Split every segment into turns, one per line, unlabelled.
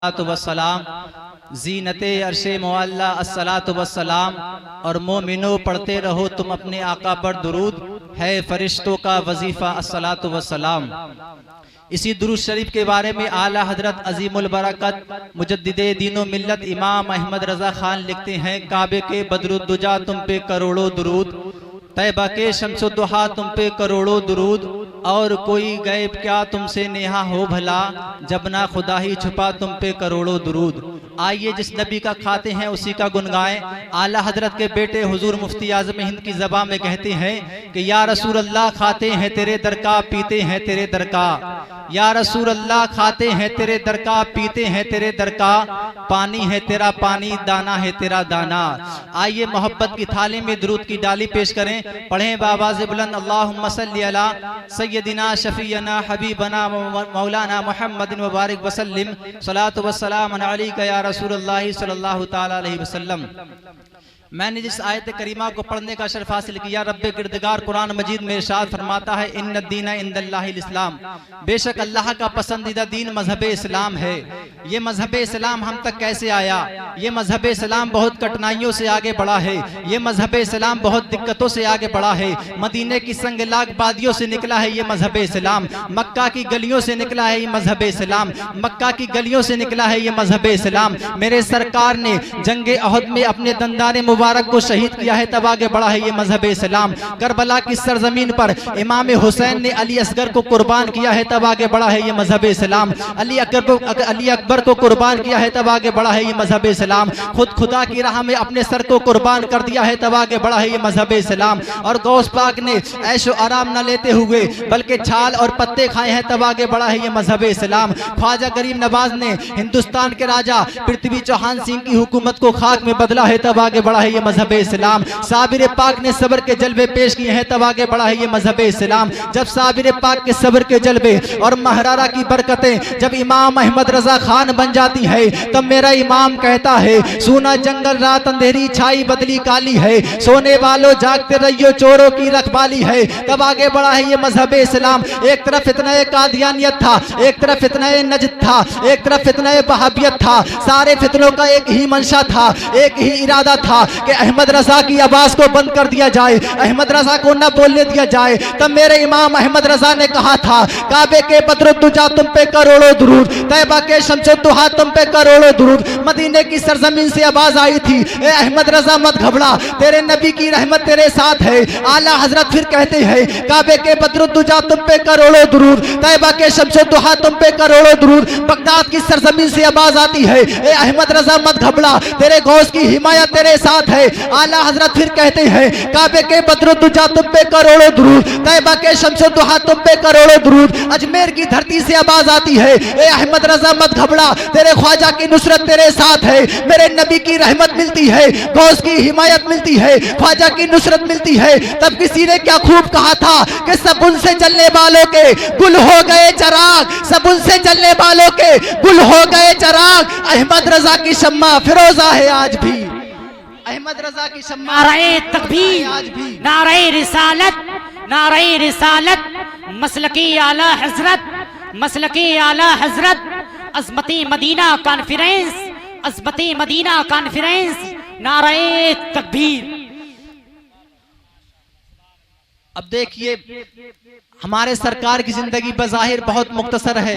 वस्सलाम ज़ीनते अर्शे मुअल्ला अस्सलातु वस्सलाम। और मोमिनो पढ़ते रहो तुम अपने आका पर दुरूद, है फरिश्तों का वजीफ़ा अस्सलातु वस्सलाम। इसी दुरूद शरीफ के बारे में आला हजरत अजीमुल बरकत मुजद्दिदे दीनो मिल्लत इमाम अहमद रज़ा खान लिखते हैं, काबे के बदरुद्दुजा तुम पे करोड़ों दुरूद, तैबा के शम्सुद्दुहा तुम पे करोड़ों दुरूद, और कोई गैब क्या तुमसे नेहा हो भला, जब ना खुदा ही छुपा तुम पे करोड़ों दुरूद। आइए जिस नबी का खाते हैं उसी का गुन गाएं। आला हजरत के बेटे हुजूर मुफ्ती आज़म हिंद की ज़बान में कहते हैं कि या रसूल अल्लाह खाते हैं तेरे दर का, पीते हैं तेरे दर का, या रसूल अल्लाह खाते हैं तेरे दर का, पीते हैं तेरे दर का, पानी है तेरा पानी, दाना है तेरा दाना। आइए मोहब्बत की थाली में दुरूद की डाली पेश करें, पढ़ें बावाज़ बुलंद अल्लाहुम्मा सल्ली अला सय्यदिना शफीना हबीबना मौलाना मुहम्मदिन मुबारक वसल्लिम, सलातु वस्सलाम अलैका या रसूलुल्लाह सल्लल्लाहु तआला अलैहि वसल्लम। मैंने जिस आयत करीमा को पढ़ने का शर्फ हासिल किया, रब्बे किरदगार कुरान मजीद में इरशाद फरमाता है, इन्नद दीना इंदल्लाहिल इस्लाम, बेशक अल्लाह का पसंदीदा दीन मजहब इस्लाम है। ये मजहब इस्लाम हम तक कैसे आया? ये मजहब इस्लाम बहुत कठिनाइयों से आगे बढ़ा है, ये मजहब इस्लाम बहुत दिक्कतों से आगे बढ़ा है। मदीने की संगलाग बादियों से निकला है ये मजहब इस्लाम, मक्का की गलियों से निकला है ये मजहब इस्लाम, मक्का की गलियों से निकला है ये मजहब इस्लाम। मेरे सरकार ने जंगे अहद में अपने दंदाने मुबारक को शहीद किया है, तब आगे बढ़ा है ये मजहब इस्लाम। करबला की सरजमीन पर इमाम हुसैन ने अली असगर को कुर्बान किया है, तब आगे बढ़ा है ये मजहब इस्लाम। अली अकबर को कुर्बान किया है, तब आगे बढ़ा है ये मजहब इस्लाम। खुद खुदा की राह में अपने सर को कुर्बान कर दिया है, तब आगे बढ़ा है ये मजहब इस्लाम। और गौस पाक ने ऐशो आराम न लेते हुए बल्कि छाल और पत्ते खाए हैं, तब आगे बढ़ा है ये मजहब इस्लाम। ख्वाजा गरीब नवाज ने हिंदुस्तान के राजा पृथ्वी चौहान सिंह की हुकूमत को खाक में बदला है, तब आगे बढ़ा है ये मजहब इस्लाम। साबिर पाक ने सब्र के जलवे पेश किए हैं, तब आगे बढ़ा है ये मजहब इस्लाम। जब साबिर पाक के सब्र के जलवे और महरारा की बरकतें जब इमाम अहमद रजा खान बन जाती है, तब मेरा इमाम कहता है, सूना जंगल रात अंधेरी छाई बदली काली है, सोने वालों जागते रहियो चोरों की रखवाली है, तब आगे बढ़ा है ये मजहब इस्लाम। एक तरफ फितना कादियानियत था, एक तरफ फितना नजद था, एक तरफ फितना वहाबियत था। सारे फितनों का एक ही मंशा था, एक ही इरादा था कि अहमद रजा की आवाज को बंद कर दिया जाए, अहमद रजा को न बोलने दिया जाए। तब मेरे इमाम अहमद रजा ने कहा था, काबे के बदरुद्दुजा तुम पे करोड़ों दुरूद, तैबा के शम्सुद्दुहा तुम पे करोड़ों दुरूद। मदीने की सरजमीन से आवाज आई थी, ए अहमद रजा मत घबरा, तेरे नबी की रहमत तेरे साथ है। आला हजरत फिर कहते हैं, काबे के बदरुद्दुजा तुम पे करोड़ों दुरूद, तैबा के शम्सुद्दुहा तुम पे करोड़ों दुरूद। बगदाद की सरजमीन से आवाज आती है, ए अहमद रजा मत घबरा, तेरे गौस की हिमायत तेरे साथ है। आला हजरत फिर कहते हैं, काबे के बदरुद्दुजा तुम पे करोड़ों दुरूद, तैबा के शम्सुद्दुहा तुम पे करोड़ों दुरूद। अजमेर की धरती से आवाज आती है, ए अहमद रजा मत घबरा, तेरे ख्वाजा की नुसरत तेरे साथ है। मेरे नबी की रहमत मिलती है, गौस की हिमायत मिलती है, ख्वाजा की नुसरत मिलती है। तब किसी ने क्या खूब कहा था कि सब उनसे जलने वालों के गुल हो गए चराग, सब उनसे जलने वालों के गुल हो गए चराग। अहमद रजा की शम्मा फिरोजा है आज भी, अहमद रजा की शम्मा
नारे तकबीर, नारे रिसालत, नारे रिसालत, मसलकी आला हजरत, मसलकी आला हजरत, अज़मती मदीना कॉन्फ्रेंस, अज़मती मदीना कॉन्फ्रेंस, नारे तकबीर।
अब देखिए, हमारे सरकार की जिंदगी बज़ाहिर बहुत मुख्तसर है,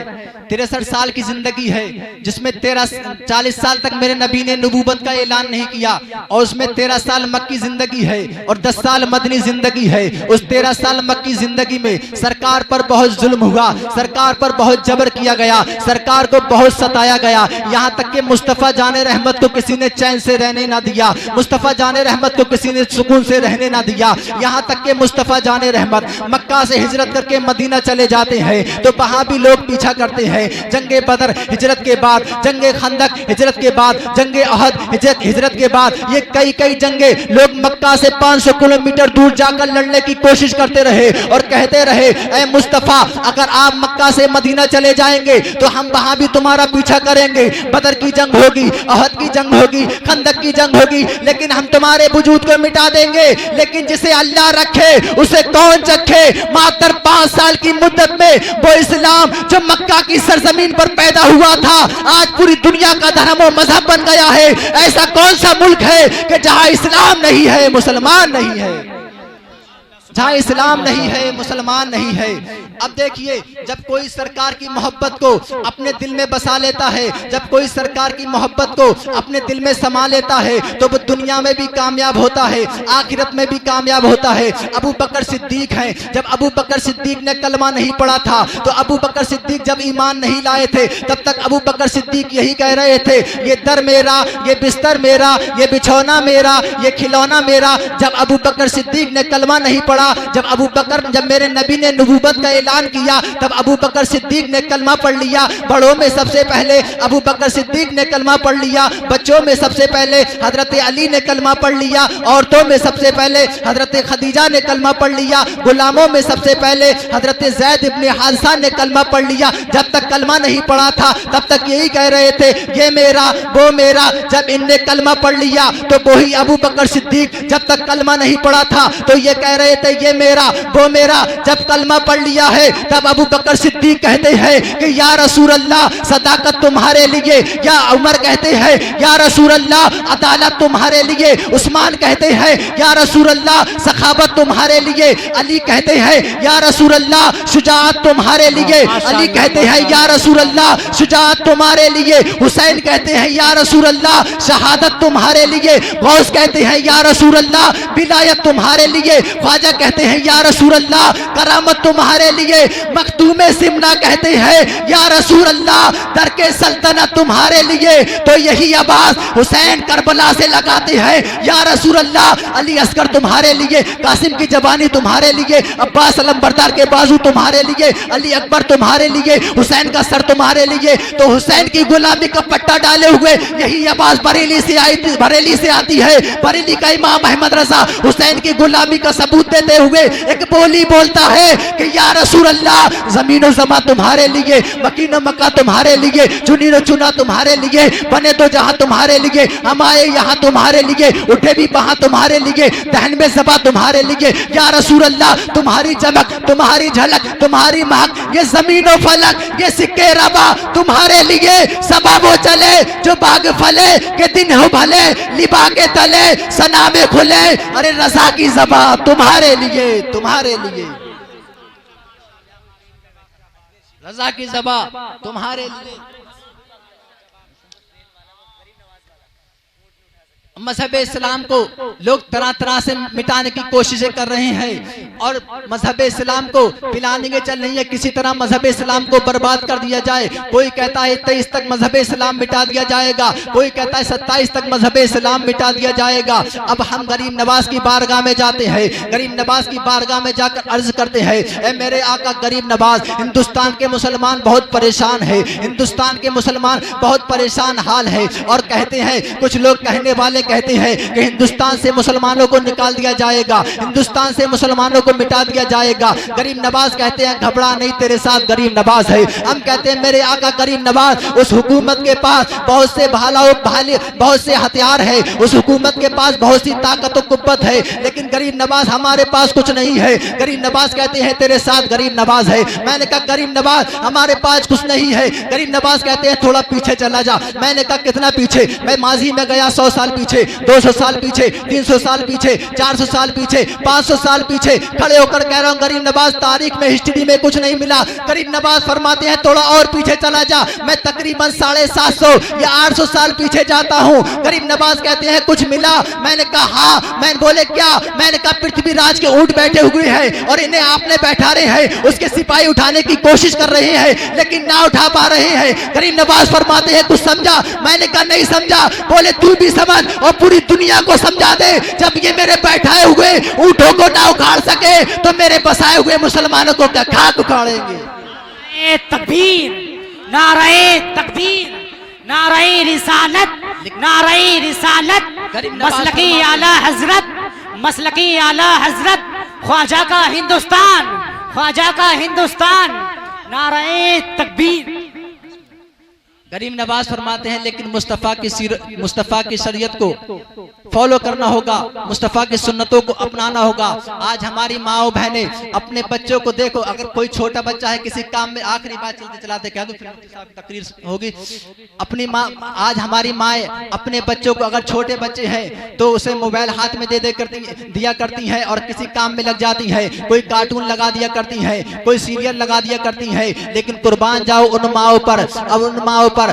63 साल की जिंदगी है, जिसमें 40 साल तक मेरे नबी ने नबूवत का ऐलान नहीं किया, और उसमें 13 साल मक्की जिंदगी है और 10 साल मदनी जिंदगी है। उस 13 साल मक्की जिंदगी में सरकार पर बहुत जुल्म हुआ, सरकार पर बहुत जबर किया गया, सरकार को बहुत सताया गया। यहाँ तक कि मुस्तफ़ा जाने रहमत को किसी ने चैन से रहने ना दिया, मुस्तफ़ा जाने रहमत को किसी ने सुकून से रहने ना दिया। यहाँ तक कि मुस्तफ़ा जाने रहमत मक्का से हिजरत करके मदीना चले जाते हैं, तो वहां भी लोग पीछा करते हैं। जंगे बदर हिजरत के बाद, जंगे खंदक हिजरत के बाद, जंगे अहद हिजरत के बाद, ये कई जंगे लोग मक्का से 500 किलोमीटर दूर जाकर लड़ने की कोशिश करते रहे और कहते रहे, ऐ मुस्तफा, अगर आप मक्का से मदीना चले जाएंगे तो हम वहां भी तुम्हारा पीछा करेंगे। बदर की जंग होगी, अहद की जंग होगी, खंदक की जंग होगी, लेकिन हम तुम्हारे वजूद को मिटा देंगे। लेकिन जिसे अल्लाह रखे उसे कौन चखे, मातर 5 साल की मुद्दत में वो इस्लाम जो मक्का की सरजमीन पर पैदा हुआ था आज पूरी दुनिया का धर्म और मजहब बन गया है। ऐसा कौन सा मुल्क है कि जहां इस्लाम नहीं है, मुसलमान नहीं है, जहां इस्लाम नहीं है, मुसलमान नहीं है। अब देखिए, जब कोई सरकार की मोहब्बत को अपने दिल में बसा लेता है, जब कोई सरकार की मोहब्बत को अपने दिल में समा लेता है तो वो दुनिया में भी कामयाब होता है, आखिरत में भी कामयाब होता है। अबू बकर सिद्दीक हैं, जब अबू बकर सिद्दीक ने कलमा नहीं पढ़ा था तो अबू बकर सिद्दीक जब ईमान नहीं लाए थे तब तक अबू बकर सिद्दीक यही कह रहे थे, ये दर मेरा, ये बिस्तर मेरा, ये बिछौना मेरा, ये खिलौना मेरा। जब अबू बकर सिद्दीक ने कलमा नहीं पढ़ा, जब मेरे नबी ने नबूवत का ऐलान किया तब अबू बकर सिद्दीक ने कलमा पढ़ लिया। बड़ों में सबसे पहले अबू बकर सिद्दीक ने कलमा पढ़ लिया, बच्चों में सबसे पहले हजरत अली ने कलमा पढ़ लिया, औरतों में सबसे पहले हजरत खदीजा ने कलमा पढ़ लिया, गुलामों में सबसे पहले हजरत ज़ैद इब्ने हारिसा ने कलमा पढ़ लिया। जब तक कलमा नहीं पढ़ा था तब तक यही कह रहे थे, ये मेरा, वो मेरा। जब इनने कलमा पढ़ लिया तो वही अबू बकर सिद्दीक जब तक कलमा नहीं पढ़ा था तो ये कह रहे थे, ये मेरा, वो मेरा। जब कलमा पढ़ लिया है तब अबू बकर सिद्दीक कहते हैं कि या रसूल अल्लाह सदाकत तुम्हारे लिए, या उमर कहते हैं या रसूल अल्लाह अदालत तुम्हारे लिए, उस्मान कहते हैं या रसूल अल्लाह सखावत तुम्हारे लिए, अली कहते हैं या रसूल अल्लाह शुजाअत तुम्हारे लिए, अली कहते हैं या रसूल अल्लाह शुजाअत तुम्हारे लिए, हुसैन कहते हैं या रसूल अल्लाह शहादत तुम्हारे लिए, गौस कहते हैं या रसूल अल्लाह विलायत तुम्हारे लिए, ख्वाजा कहते हैं या रसूल अल्लाह करामत तुम्हारे लिए, मखदूमे सिमना कहते हैं या रसूल अल्लाह दरके सल्तनत तुम्हारे लिए। तो यही आवाज हुसैन करबला से लगाते हैं या रसूल अल्लाह अली असगर तुम्हारे लिए, कासिम की जबानी तुम्हारे लिए, अब्बास अलमबरदार के बाजू तुम्हारे लिए, अली अकबर तुम्हारे लिए, हुसैन का सर तुम्हारे लिए। तो हुसैन की गुलामी का पट्टा डाले हुए यही आवाज बरेली से आती है। बरेली का इमाम अहमद रजा हुसैन की गुलामी का सबूत देते हुए एक बोली बोलता है कि या रसूल अल्लाह जमीन और जमा तुम्हारे लिए, मकीन और मक्का तुम्हारे लिए, चुनी और चुना तुम्हारे लिए, बने तो जहां तुम्हारे लिए, हम आए यहाँ तुम्हारे लिए, उठे भी वहां तुम्हारे लिए, दहन में जबा तुम्हारे लिए। या रसूल अल्लाह तुम्हारी चमक, तुम्हारी झलक, तुम्हारी महक, ये जमीन और फलक, ये सिक्के रबा तुम्हारे लिए, सबा वो चले जो बाग फले, के दिन हो भले लिबा के तले, सना में खुले, अरे रजा की जबा तुम्हारे लिए, तुम्हारे लिए, रजा की जबा तुम्हारे लिए। मजहब इस्लाम को लोग तरह तरह से मिटाने की कोशिशें कर रहे हैं और मजहब इस्लाम को पिलाने के चल रही है, किसी तरह मजहब इस्लाम को बर्बाद कर दिया जाए। कोई कहता है 23 तक मजहब इस्लाम मिटा दिया जाएगा, कोई कहता है 27 तक मजहब इस्लाम मिटा दिया जाएगा। अब हम गरीब नवाज की बारगाह में जाते हैं, गरीब नवाज की बारगाह में जाकर अर्ज करते हैं, ए मेरे आका गरीब नवाज, हिंदुस्तान के मुसलमान बहुत परेशान है, हिंदुस्तान के मुसलमान बहुत परेशान हाल है। और कहते हैं, कुछ लोग कहने वाले कहते हैं कि हिंदुस्तान से मुसलमानों को निकाल दिया जाएगा, हिंदुस्तान से मुसलमानों को मिटा दिया जाएगा। गरीब नवाज कहते हैं घबरा नहीं, तेरे साथ गरीब नवाज है। हम कहते हैं मेरे आका गरीब नवाज, उस हुकूमत के पास बहुत से बहुत से हथियार है, उस हुकूमत के पास बहुत सी ताकत और कुव्वत है, लेकिन गरीब नवाज हमारे पास कुछ नहीं है। गरीब नवाज कहते हैं तेरे साथ गरीब नवाज है। मैंने कहा गरीब नवाज हमारे पास कुछ नहीं है। गरीब नवाज कहते हैं थोड़ा पीछे चला जा। मैंने कहा कितना पीछे? मैं माजी में गया 100 साल पीछे, 200 साल पीछे, 300 साल पीछे, 400 साल पीछे, 500 साल पीछे खड़े होकर कह रहा हूं गरीब नवाज तारीख में, हिस्ट्री में कुछ नहीं मिला। गरीब नवाज फरमाते हैं थोड़ा और पीछे चला जा। मैं तकरीबन 750 या 800 साल पीछे जाता हूं। गरीब नवाज कहते हैं कुछ मिला? मैंने कहा हाँ। मैंने बोले क्या? मैंने कहा पृथ्वीराज के ऊंट बैठे हुए हैं और इन्हें आपने बैठा रहे हैं, उसके सिपाही उठाने की कोशिश कर रहे हैं लेकिन ना उठा पा रहे हैं। गरीब नवाज फरमाते हैं कुछ समझा? मैंने कहा नहीं समझा। बोले तू भी समझ और पूरी दुनिया को समझा दे, जब ये मेरे बैठाए हुए ऊंटों को ना उखाड़ सके तो मेरे बसाए हुए मुसलमानों को क्या खाक उखाड़ेंगे।
तकबीर, नारे तकबीर, नारे रिसालत, नारे रिसालत, मसलकी आला हजरत, मसलकी आला हजरत, ख्वाजा का हिंदुस्तान, ख्वाजा का हिंदुस्तान, नारे तकबीर।
गरीब नवाज फरमाते हैं लेकिन मुस्तफ़ा की शरीयत को फॉलो करना होगा, मुस्तफ़ा की सुन्नतों को अपनाना होगा। आज हमारी माओ बहनें अपने बच्चों को देखो, अगर कोई छोटा बच्चा है किसी काम में, आखिरी बात चलते चलाते कह दो, तकरीर होगी। अपनी माँ, आज हमारी माएँ अपने बच्चों को, अगर छोटे बच्चे हैं तो उसे मोबाइल हाथ में दिया करती हैं और किसी काम में लग जाती है, कोई कार्टून लगा दिया करती है, कोई सीरियल लगा दिया करती है। लेकिन कुर्बान जाओ उन माओ पर। अब उन माओ पर,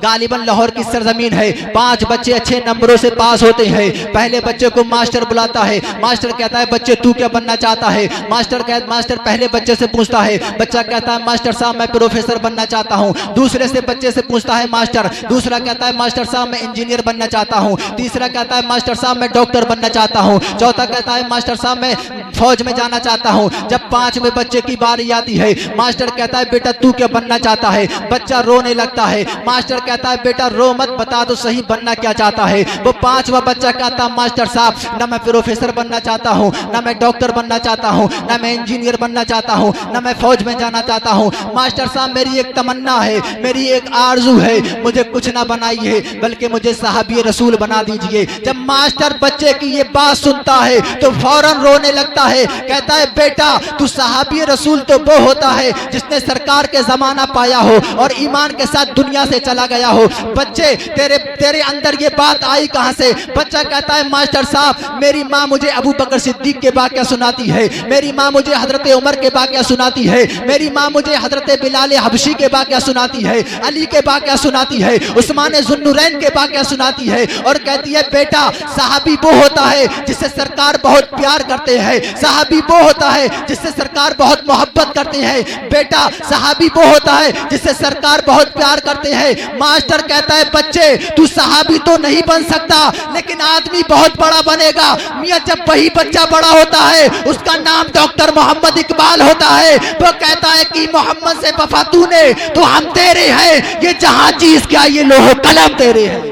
गालिबन लाहौर की सरजमीन है, 5 बच्चे अच्छे नंबरों से पास होते हैं। पहले बच्चे को मास्टर बुलाता है, मास्टर कहता है बच्चे तू क्या बनना चाहता है? मास्टर पहले बच्चे से पूछता है, बच्चा कहता है मास्टर साहब मैं प्रोफेसर बनना चाहता हूँ। दूसरे से बच्चे से पूछता है मास्टर, दूसरा कहता है मास्टर साहब मैं इंजीनियर बनना चाहता हूँ। तीसरा कहता है मास्टर साहब मैं डॉक्टर बनना चाहता हूँ। चौथा कहता है मास्टर साहब मैं फौज में जाना चाहता हूँ। जब 5वें बच्चे की बारी आती है, मास्टर कहता है बेटा तू क्या बनना चाहता है? बच्चा रोने लगता है। मास्टर कहता है बेटा रो मत, बता तो सही बनना क्या चाहता है? वो 5वां बच्चा कहता है मास्टर साहब ना मैं प्रोफेसर बनना चाहता हूँ, ना मैं डॉक्टर बनना चाहता हूँ, ना मैं इंजीनियर बनना चाहता हूँ, ना मैं फौज में जाना चाहता हूँ। मास्टर साहब मेरी एक तमन्ना है, मेरी एक आरजू है, मुझे कुछ ना बनाइए बल्कि मुझे साहबी रसूल बना दीजिए। जब मास्टर बच्चे की ये बात सुनता है तो फौरन रोने लगता है, कहता है बेटा तू साहबी रसूल तो वो होता है जिसने सरकार के जमाना पाया हो और ईमान के साथ दुनिया से चला गया हो। बच्चे तेरे अंदर ये बात आई कहां से? बच्चा कहता है मास्टर साहब मेरी माँ मुझे अबू बकर सिद्दीक के वाक़या सुनाती है, मेरी माँ मुझे हजरत उमर के वाक़या सुनाती है, मेरी माँ मुझे हजरत बिलाल हबशी के वाक़या सुनाती है, अली के वाक़या सुनाती है, उस्मान ज़ुन्नुरैन के वाक़या सुनाती है और कहती है बेटा साहबी वो होता है जिससे सरकार बहुत प्यार करते हैं, साहबी वो होता है जिससे सरकार बहुत मोहब्बत करते हैं, बेटा साहबी वो होता है जिससे सरकार बहुत प्यार करते हैं। मास्टर कहता है बच्चे तू साहबी तो नहीं बन सकता लेकिन आदमी बहुत बड़ा बनेगा। मियां जब वही बच्चा बड़ा होता है, उसका नाम डॉक्टर मोहम्मद इकबाल होता है, वो कहता है कि मोहम्मद से वफा तूने तो हम तेरे हैं, ये जहां चीज क्या ये लोहो कलम तेरे हैं,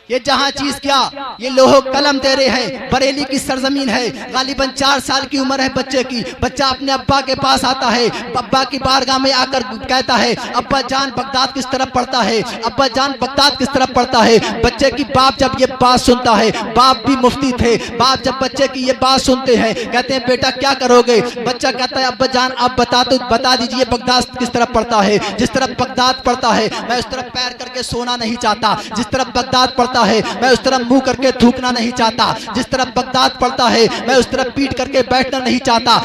ये जहां चीज क्या ये लोहो कलम तेरे हैं। बरेली की सरजमीन है, गालिबन 4 साल की उम्र है बच्चे की। बच्चा अपने अब्बा के पास आता है, अब्बा की बारगाह में आकर कहता है अब्बा जान बगदाद किस तरफ पड़ता है, अब्बा जान बगदाद किस तरफ पड़ता है। बच्चे की बाप जब ये बात सुनता है, बाप भी मुफ्ती थे, बाप जब बच्चे की ये बात सुनते हैं कहते हैं बेटा क्या करोगे? बच्चा कहता है अब्बा जान आप बता दीजिए बगदाद किस तरफ पड़ता है। जिस तरफ बगदाद पड़ता है मैं उस तरफ पैर करके सोना नहीं चाहता, जिस तरफ बगदाद पड़ता है मैं उस तरफ मुंह करके थूकना नहीं चाहता, जिस तरफ बगदाद पड़ता है मैं उस तरफ पीट करके बैठना नहीं चाहता।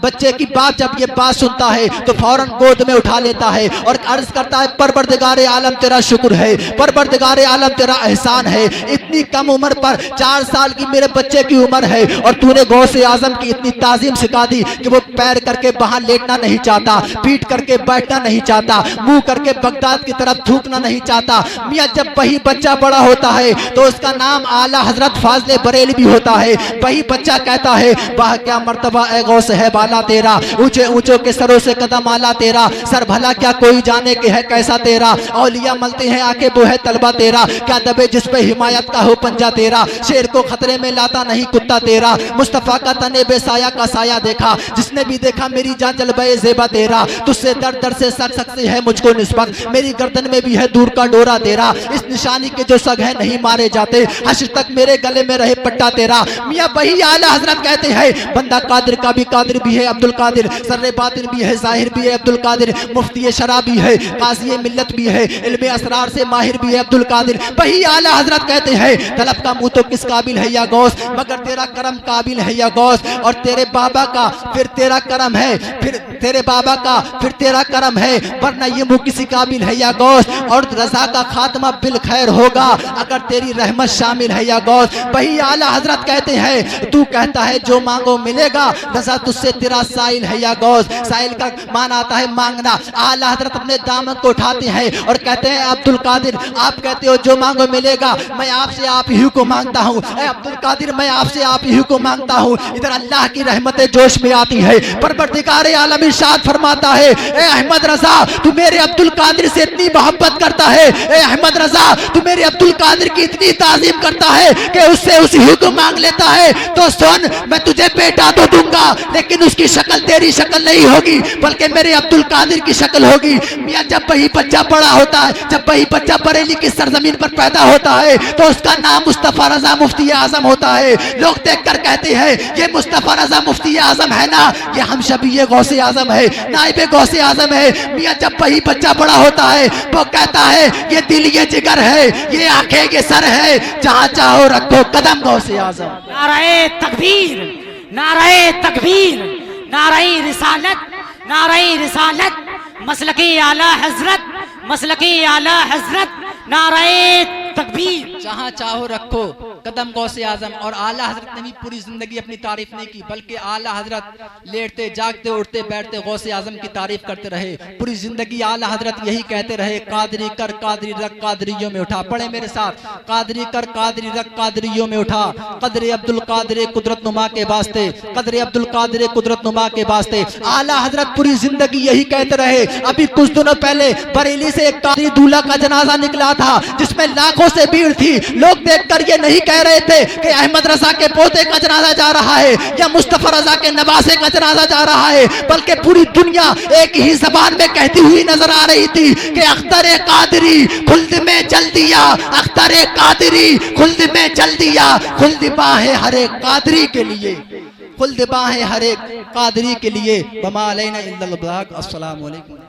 बच्चे की बाप जब ये बात सुनता है तो फौरन गोद में उठा लेता है और अर्ज करता है परवरदिगारे आलम तेरा शुक्र है, परवरदिगारे आलम तेरा एहसान है। इतनी कम उम्र पर 4 साल की मेरे बच्चे की उम्र है और तूने गौसे आजम की इतनी ताजीम सिखा दी कि वो पैर करके बाहर लेटना नहीं चाहता, पीट करके बैठना नहीं चाहता, मुंह करके बगदाद की तरफ थूकना नहीं चाहता। मियां जब वही बच्चा बड़ा होता है तो उसका नाम आला हजरत फाजले बरेली भी होता है। वही बच्चा कहता है वाह क्या मर्तबा ए गौस है बाला तेरा, ऊंचे ऊंचों के सरों से कदम आला तेरा, सर भला क्या कोई जाने के है कैसा तेरा, औलिया मलते हैं आके वो है तलबा तेरा, क्या दबे जिस पे हिमायत का हो पंजा तेरा, शेर को खतरे में लाता नहीं कुत्ता तेरा, मुस्तफा का तने बेसाया का साया देखा, जिसने भी देखा मेरी जान जलबे जेबा तेरा, तुझसे दर दर से सग सकते है मुझको निस्बत, मेरी गर्दन में भी है दूर का डोरा तेरा, इस निशानी के जो सग है नहीं मारे जाते, हश्र तक मेरे गले में रहे पट्टा तेरा। मियां वही आला हजरत कहते हैं बंदा कादिर का भी कादिर भी है अब्दुल कादिर, सर्रे बातिन भी है जाहिर भी है अब्दुल कादिर, मुफ्ती शरा भी है, काजी मिल्लत भी है, इल्मे असरार से माहिर भी है अब्दुल कादिर। वही आला हजरत कहते हैं तलब का मुंह तो किस काबिल है या गौस, मगर तेरा करम काबिल है या गौस, और तेरे बाबा का फिर तेरा करम है, फिर तेरे बाबा का फिर तेरा करम है, वरना ये मुंह किसी काबिल है या गौस, और रजा का खात्मा बिल खैर होगा अगर तेरी रहमत शामिल है या गौस। वही आला हजरत कहते हैं तू कहता है जो मांगो मिलेगा, रजा तुझसे तेरा साइल है या गौस। साइल का मान आता है मांगना। आला हजरत अपने दामन को उठाते हैं और कहते हैं अब्दुल कादिर आप कहते हो जो मांगो मिलेगा, मैं आपसे आप ही को मांगता हूँ, अब्दुल कादिर मैं आपसे आप ही को मांगता हूँ। इधर अल्लाह की रहमतें जोश में आती है, परवरदिगारे आलम इरशाद फरमाता है, ए अहमद रजा तू मेरे अब्दुल कादिर से इतनी मोहब्बत करता है, ए अहमद रजा तू मेरे अब्दुल कादिर की इतनी ताजीम करता है कि उससे उसी हुक्म मांग लेता है, तो सुन मैं तुझे बेटा तो दूंगा लेकिन उसकी शक्ल तेरी शक्ल नहीं होगी बल्कि मेरे अब्दुल कादिर की शक्ल होगी। मियां जब वही बच्चा बड़ा होता है, जब वही बच्चा बरेली की सरजमीन पर पैदा होता है तो उसका नाम मुस्तफा रजा मुफ्ती आजम होता है। लोग देखकर कहते हैं ये मुस्तफा रजा मुफ्ती आजम है ना, ये हम शबीए गौसे आजम है, नाइबे गौसे आजम है। मियां जब वही बच्चा बड़ा होता है वो कहता है ये दिल ये जिगर है, ये आंखें ये सर है, जहां चाहो रखो कदम गौसे आजम।
नाराए तकबीर, नाराए तकबीर, नाराए रिसालत, नाराए रिसालत, मसलकी आला हजरत, मसलकी आला हजरत, नाराए तकबीर।
जहां चाहो रखो कदम गौसे आजम। और आला हजरत ने भी पूरी जिंदगी अपनी तारीफ नहीं की बल्कि आला हजरत लेटते जागते उठते बैठते गौसे आजम की तारीफ करते रहे। पूरी जिंदगी आला हजरत यही कहते रहे, कादरी कर कादरी रख कादरियों में उठा। पढ़े मेरे साथ, कादरी कर कादरी रख कादरियों में उठा। कदरे अब्दुल कादिर कुदरत नुमा के वास्ते, कदरे अब्दुल कादिर कुदरत नुमा के वास्ते। आला हजरत पूरी जिंदगी यही कहते रहे। अभी कुछ दिनों पहले बरेली से एक कादरी दूल्हा का जनाजा निकला था जिसमें लाखों से भीड़ थी। लोग देखकर ये नहीं कह रहे थे कि अहमद रजा के पोते का जनाजा जा रहा है या मुस्तफा रजा के नवासे का जनाजा जा रहा है, बल्कि पूरी दुनिया एक ही जबान में कहती हुई नजर आ रही थी कि अख्तर कादरी खुल्द में जल दिया, अख्तर कादरी खुल्द में जल दिया। खुल्द बाहे हर एक कादरी के लिए, खुल्द बाहे हर एक कादरी के लिए। बमा अलैना इल्लल बलाग। अस्सलामु अलैकुम।